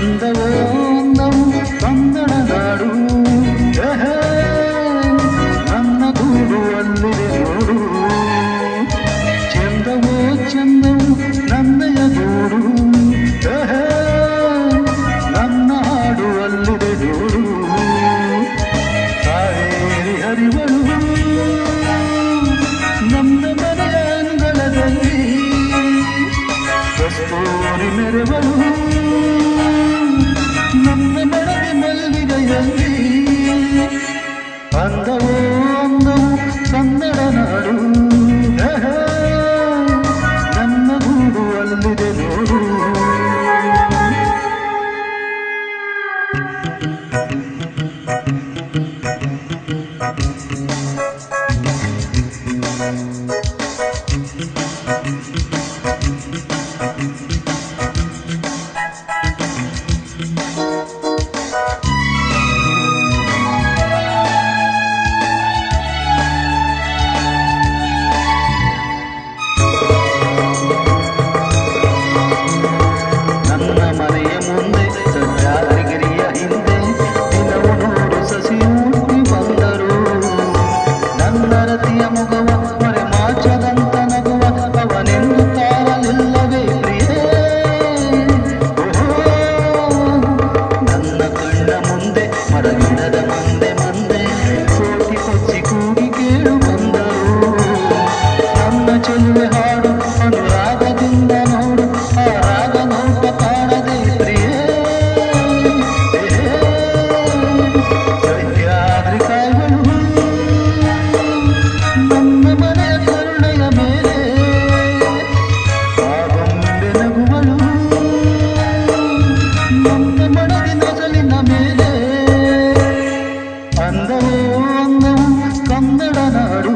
ಚಂದವೋ ಅಂದವು ಕನ್ನಡ ನಾಡು ನನ್ನ ಗೂಡು ಅಲ್ಲಿದೆ ನೋಡು ಚಂದವೋ ಚಂದವು ನನ್ನಯ ಗೂಡು ನನ್ನ ಹಾಡು ಅಲ್ಲಿದೆ ನೋಡು ಕಾವೇರಿ ಹರಿವಳು ನಮ್ಮ ಮನೆಯ ಅಂಗಳದಲ್ಲಿ ಕಸ್ತೂರಿ ಮೆರವಳು ನಮ್ಮ ಮಡದಿ ಮಲ್ಲಿಗೆಯಲ್ಲಿ ಅಂದವೋ ಅಂದವು ಕನ್ನಡ ನಾಡು ನನ್ನ ಗೂಡು ಅಲ್ಲಿದೆ ನೋಡು ಕನ್ನಡ ನಾಡು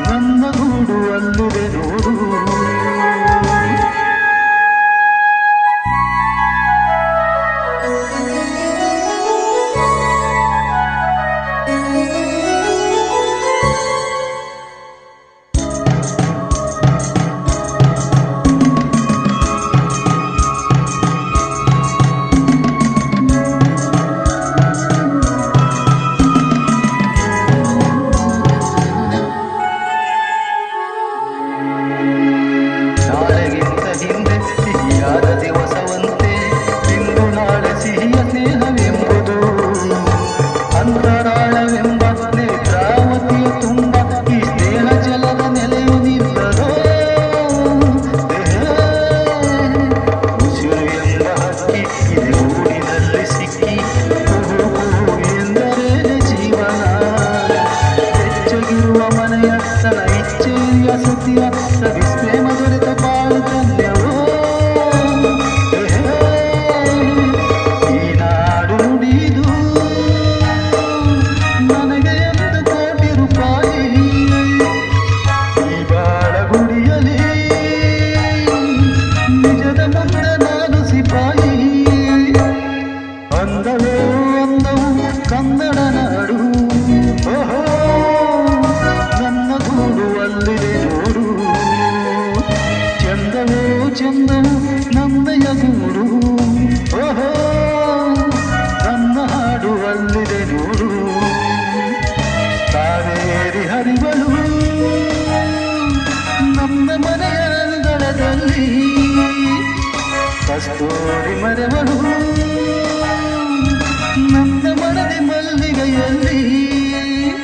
ನನ್ನ ಗೂಡು ಅಲ್ಲಿದೆ ನೋಡು ದಿವಸವಂತೆ ಇಂದು ನಾಳೆ ಸಿಹಿಯ ಸ್ನೇಹವೆಂಬುದು ಅಂತರಾಳವೆಂಬ ನೇತ್ರಾವತಿಯ ತುಂಬ ಈ ಸ್ನೇಹ ಜಲದ ನೆಲೆಯು ನಿಲ್ಲದೋ ಉಸಿರು ಎಂಬ ಹಕ್ಕಿ ಇದೆ ಊರಿನಲ್ಲಿ ಸಿಕ್ಕಿ ಎಂದರೆ ಜೀವನ ಹೆಚ್ಚಗಿರುವ ಮನೆಯ ತನ್ನ ಇಚ್ಛೆಯ ಸತಿಯ ಸವಿಸ್ನೇಹ ದೊರೆತ ಬಾಳು ಧನ್ಯವೋ ಅಂದವೋ ಅಂದವು ಕನ್ನಡ ನಾಡು ನನ್ನ ಗೂಡು ಅಲ್ಲಿದೆ ನೋಡು ಚಂದವೋ ಚಂದವು ನನ್ನಯ ಗೂಡು ನನ್ನ ಹಾಡು ಅಲ್ಲಿದೆ ನೋಡು ಕಾವೇರಿ ಹರಿವಳು ನಮ್ಮ ಮನೆಯ ಅಂಗಳದಲ್ಲಿ ಕಸ್ತೂರಿ ಮರವಳು